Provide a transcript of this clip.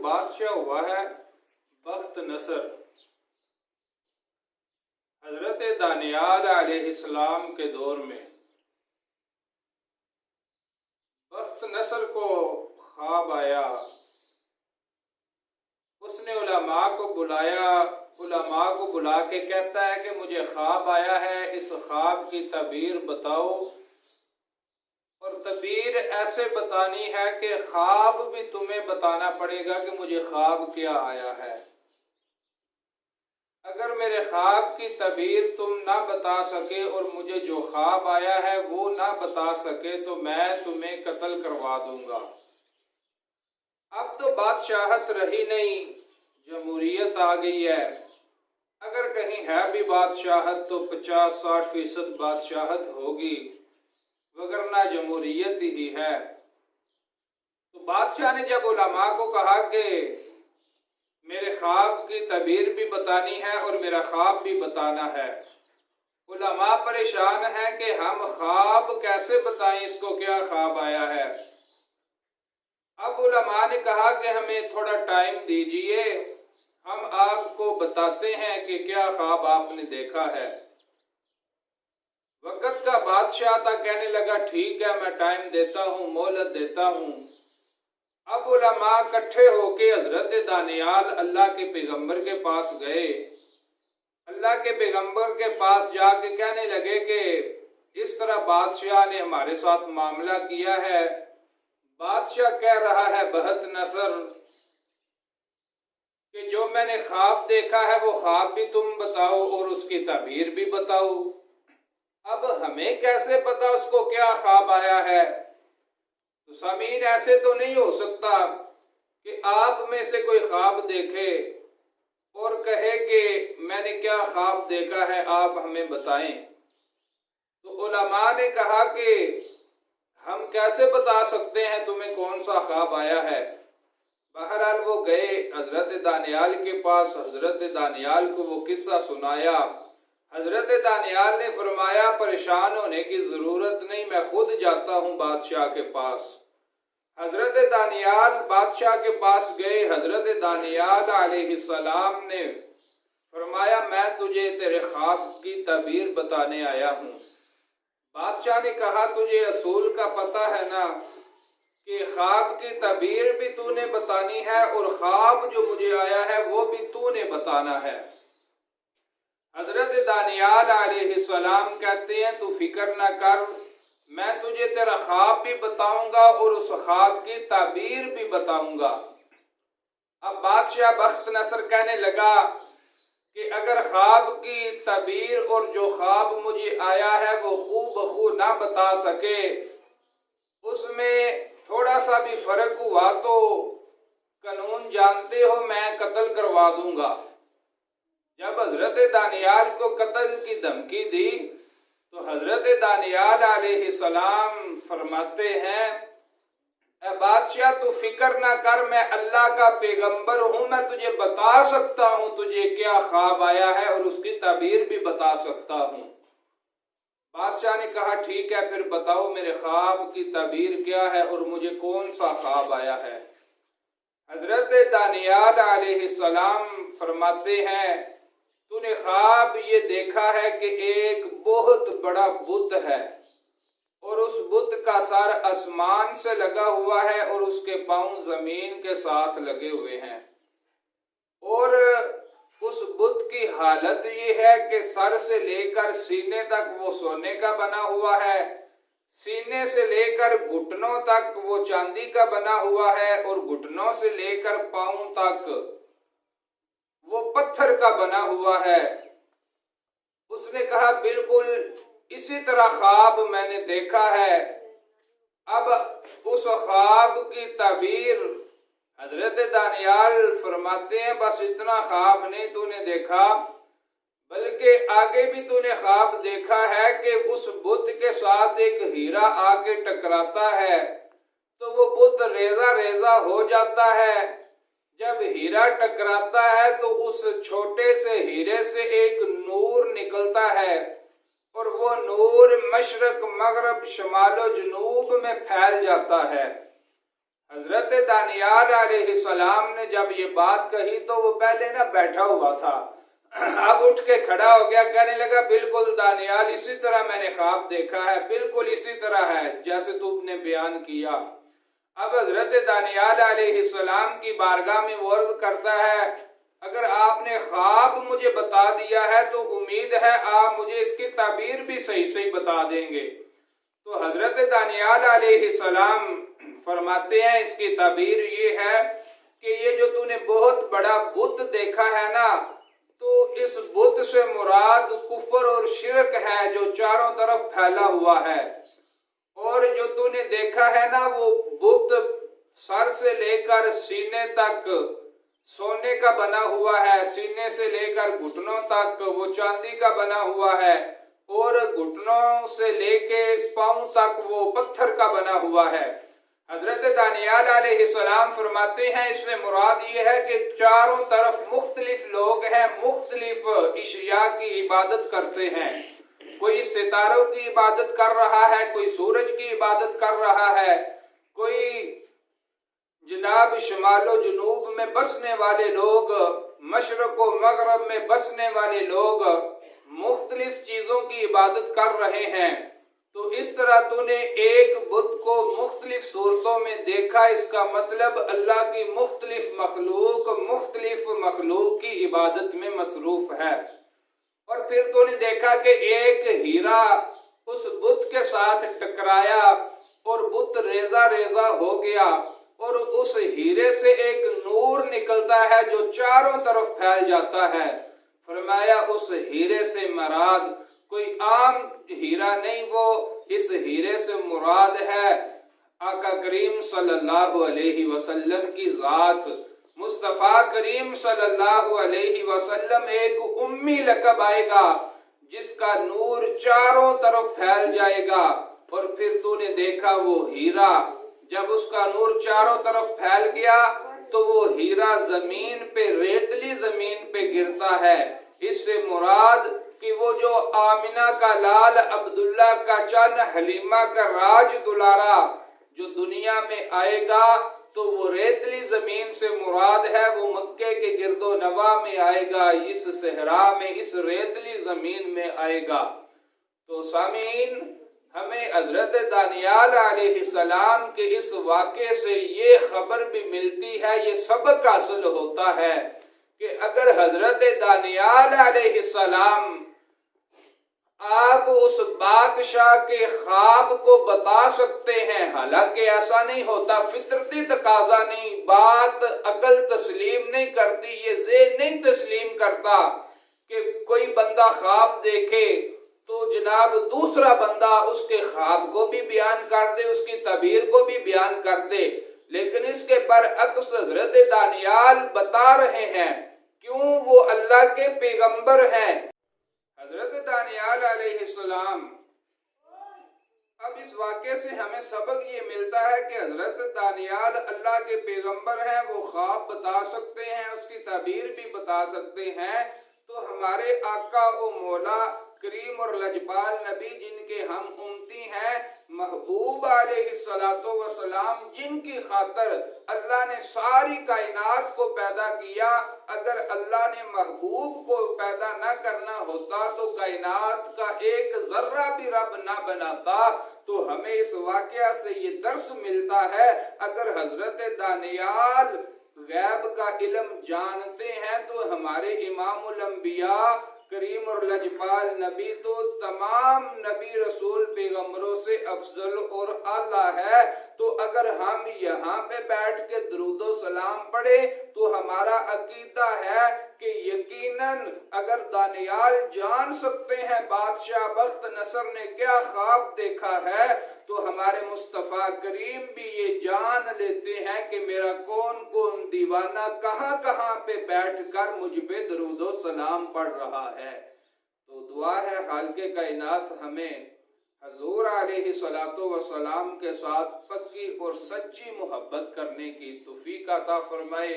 بادشاہ ہوا ہے بخت نصر، حضرت دانیال علیہ السلام کے دور میں بخت نصر کو خواب آیا۔ اس نے علماء کو بلایا، علماء کو بلا کے کہتا ہے کہ مجھے خواب آیا ہے، اس خواب کی تعبیر بتاؤ، اور تعبیر ایسے بتانی ہے کہ خواب بھی تمہیں بتانا پڑے گا کہ مجھے خواب کیا آیا ہے۔ اگر میرے خواب کی تعبیر تم نہ بتا سکے اور مجھے جو خواب آیا ہے وہ نہ بتا سکے تو میں تمہیں قتل کروا دوں گا۔ اب تو بادشاہت رہی نہیں، جمہوریت آ گئی ہے۔ اگر کہیں ہے بھی بادشاہت تو 50-60% بادشاہت ہوگی، وگرنہ جمہوریت ہی ہے۔ تو بادشاہ نے جب علماء کو کہا کہ میرے خواب کی تعبیر بھی بتانی ہے اور میرا خواب بھی بتانا ہے، علماء پریشان ہیں کہ ہم خواب کیسے بتائیں، اس کو کیا خواب آیا ہے۔ اب علماء نے کہا کہ ہمیں تھوڑا ٹائم دیجئے، ہم آپ کو بتاتے ہیں کہ کیا خواب آپ نے دیکھا ہے۔ وقت کا بادشاہ تھا، کہنے لگا ٹھیک ہے میں ٹائم دیتا ہوں، مہلت دیتا ہوں۔ اب علماء اکٹھے ہو کے حضرت دانیال اللہ کے پیغمبر کے پاس گئے۔ اللہ کے پیغمبر کے پاس جا کے کہنے لگے کہ اس طرح بادشاہ نے ہمارے ساتھ معاملہ کیا ہے۔ بادشاہ کہہ رہا ہے بخت نصر کہ جو میں نے خواب دیکھا ہے وہ خواب بھی تم بتاؤ اور اس کی تعبیر بھی بتاؤ۔ اب ہمیں کیسے پتا اس کو کیا خواب آیا ہے؟ تو سامعین، ایسے تو نہیں ہو سکتا کہ آپ میں سے کوئی خواب دیکھے اور کہے کہ میں نے کیا خواب دیکھا ہے آپ ہمیں بتائیں۔ تو علماء نے کہا کہ ہم کیسے بتا سکتے ہیں تمہیں کون سا خواب آیا ہے۔ بہرحال وہ گئے حضرت دانیال کے پاس، حضرت دانیال کو وہ قصہ سنایا۔ حضرت دانیال نے فرمایا پریشان ہونے کی ضرورت نہیں، میں خود جاتا ہوں بادشاہ کے پاس۔ حضرت دانیال بادشاہ کے پاس گئے۔ حضرت دانیال علیہ السلام نے فرمایا میں تجھے تیرے خواب کی تعبیر بتانے آیا ہوں۔ بادشاہ نے کہا تجھے اصول کا پتہ ہے نا کہ خواب کی تعبیر بھی تو نے بتانی ہے اور خواب جو مجھے آیا ہے وہ بھی تو نے بتانا ہے۔ حضرت دانیال علیہ السلام کہتے ہیں تو فکر نہ کر، میں تجھے تیرا خواب بھی بتاؤں گا اور اس خواب کی تعبیر بھی بتاؤں گا۔ اب بادشاہ بخت نصر کہنے لگا کہ اگر خواب کی تعبیر اور جو خواب مجھے آیا ہے وہ خوب نہ بتا سکے، اس میں تھوڑا سا بھی فرق ہوا تو قانون جانتے ہو میں قتل کروا دوں گا۔ جب حضرت دانیال کو قتل کی دھمکی دی تو حضرت دانیال علیہ السلام فرماتے ہیں اے بادشاہ تو فکر نہ کر، میں اللہ کا پیغمبر ہوں، میں تجھے بتا سکتا ہوں تجھے کیا خواب آیا ہے اور اس کی تعبیر بھی بتا سکتا ہوں۔ بادشاہ نے کہا ٹھیک ہے پھر بتاؤ میرے خواب کی تعبیر کیا ہے اور مجھے کون سا خواب آیا ہے۔ حضرت دانیال علیہ السلام فرماتے ہیں تو نے خواب یہ دیکھا ہے کہ ایک بہت بڑا بت ہے اور اس بت کا سر آسمان سے لگا ہوا ہے اور اس کے پاؤں زمین کے ساتھ لگے ہوئے ہیں، اور اس بت کی حالت یہ ہے کہ سر سے لے کر سینے تک وہ سونے کا بنا ہوا ہے، سینے سے لے کر گھٹنوں تک وہ چاندی کا بنا ہوا ہے اور گھٹنوں سے لے کر پاؤں تک وہ پتھر کا بنا ہوا ہے۔ اس نے کہا بالکل اسی طرح خواب میں نے دیکھا ہے۔ اب اس خواب کی تعبیر حضرت دانیال فرماتے ہیں بس اتنا خواب نہیں تو نے دیکھا بلکہ آگے بھی تو نے خواب دیکھا ہے کہ اس بت کے ساتھ ایک ہیرا آ کے ٹکراتا ہے تو وہ بت ریزہ ریزہ ہو جاتا ہے۔ جب ہیرا ٹکراتا ہے تو اس چھوٹے سے ہیرے سے ایک نور نکلتا ہے اور وہ نور مشرق مغرب شمال و جنوب میں پھیل جاتا ہے۔ حضرت دانیال علیہ السلام نے جب یہ بات کہی تو وہ پہلے نہ بیٹھا ہوا تھا، اب اٹھ کے کھڑا ہو گیا، کہنے لگا بالکل دانیال اسی طرح میں نے خواب دیکھا ہے، بالکل اسی طرح ہے جیسے تم نے بیان کیا۔ اب حضرت دانیال علیہ السلام کی بارگاہ میں وہ عرض کرتا ہے اگر آپ نے خواب مجھے بتا دیا ہے تو امید ہے آپ مجھے اس کی تعبیر بھی صحیح صحیح بتا دیں گے۔ تو حضرت دانیال علیہ السلام فرماتے ہیں اس کی تعبیر یہ ہے کہ یہ جو تو نے بہت بڑا بت دیکھا ہے نا، تو اس بت سے مراد کفر اور شرک ہے جو چاروں طرف پھیلا ہوا ہے، اور جو تو نے دیکھا ہے نا وہ بت سر سے لے کر سینے تک سونے کا بنا ہوا ہے، سینے سے لے کر گھٹنوں تک وہ چاندی کا بنا ہوا ہے، اور گھٹنوں سے لے کے پاؤں تک وہ پتھر کا بنا ہوا ہے۔ حضرت دانیال علیہ السلام فرماتے ہیں اس سے مراد یہ ہے کہ چاروں طرف مختلف لوگ ہیں، مختلف اشیاء کی عبادت کرتے ہیں، کوئی ستاروں کی عبادت کر رہا ہے، کوئی سورج کی عبادت کر رہا ہے، کوئی جناب شمال و جنوب میں بسنے والے لوگ، مشرق و مغرب میں بسنے والے لوگ مختلف چیزوں کی عبادت کر رہے ہیں۔ تو اس طرح تو نے ایک بت کو مختلف صورتوں میں دیکھا، اس کا مطلب اللہ کی مختلف مخلوق کی عبادت میں مصروف ہے۔ اور پھر تو نے دیکھا کہ ایک ہیرا اس بت کے ساتھ ٹکرایا اور بت ریزہ ریزہ ہو گیا، اور اس ہیرے سے ایک نور نکلتا ہے جو چاروں طرف پھیل جاتا ہے۔ فرمایا اس ہیرے سے مراد کوئی عام ہیرا نہیں، وہ اس ہیرے سے مراد ہے آقا کریم صلی اللہ علیہ وسلم کی ذات۔ مصطفیٰ کریم صلی اللہ علیہ وسلم ایک امی لقب آئے گا جس کا نور چاروں طرف پھیل جائے گا۔ اور پھر تو نے دیکھا وہ ہیرا جب اس کا نور چاروں طرف پھیل گیا تو وہ ہیرا زمین پہ، ریتلی زمین پہ گرتا ہے۔ اس سے مراد کہ وہ جو آمنہ کا لال عبداللہ کا چن حلیمہ کا راج دلارا جو دنیا میں آئے گا تو وہ ریتلی زمین سے مراد ہے، وہ مکے کے گرد و نواح میں آئے گا، اس صحرا میں، اس ریتلی زمین میں آئے گا۔ تو سامعین، ہمیں حضرت دانیال علیہ السلام کے اس واقعے سے یہ خبر بھی ملتی ہے، یہ سبق حاصل ہوتا ہے کہ اگر حضرت دانیال علیہ السلام آپ اس بادشاہ کے خواب کو بتا سکتے ہیں، حالانکہ ایسا نہیں ہوتا، فطرتی تقاضا نہیں، بات عقل تسلیم نہیں کرتی، یہ ذہن نہیں تسلیم کرتا کہ کوئی بندہ خواب دیکھے تو جناب دوسرا بندہ اس کے خواب کو بھی بیان کر دے، اس کی تعبیر کو بھی بیان کر دے، لیکن اس کے برعکس حضرت دانیال بتا رہے ہیں، کیوں وہ اللہ کے پیغمبر ہیں۔ حضرت دانیال علیہ السلام، اب اس واقعے سے ہمیں سبق یہ ملتا ہے کہ حضرت دانیال اللہ کے پیغمبر ہیں، وہ خواب بتا سکتے ہیں، اس کی تعبیر بھی بتا سکتے ہیں۔ تو ہمارے آقا و مولا کریم اور لجپال نبی جن کے ہم امتی ہیں، محبوب علیہ السلام، جن کی خاطر اللہ نے ساری کائنات کو پیدا کیا، اگر اللہ نے محبوب کو پیدا نہ کرنا ہوتا تو کائنات کا ایک ذرہ بھی رب نہ بناتا۔ تو ہمیں اس واقعہ سے یہ درس ملتا ہے، اگر حضرت دانیال غیب کا علم جانتے ہیں تو ہمارے امام الانبیاء کریم اور لجپال نبی تو تمام نبی رسول پیغمبروں سے افضل اور اعلیٰ ہے۔ تو اگر ہم یہاں پہ بیٹھ کے درود و سلام پڑھے تو ہمارا عقیدہ ہے کہ یقیناً اگر دانیال جان سکتے ہیں بادشاہ بخت نصر نے کیا خواب دیکھا ہے تو ہمارے مصطفیٰ کریم بھی یہ جان لیتے ہیں کہ میرا کون کون دیوانہ کہاں کہاں پہ بیٹھ کر مجھ پہ درود و سلام پڑھ رہا ہے۔ تو دعا ہے خالق کائنات ہمیں حضور علیہ السلام کے ساتھ پکی اور سچی محبت کرنے کی توفیق عطا فرمائے۔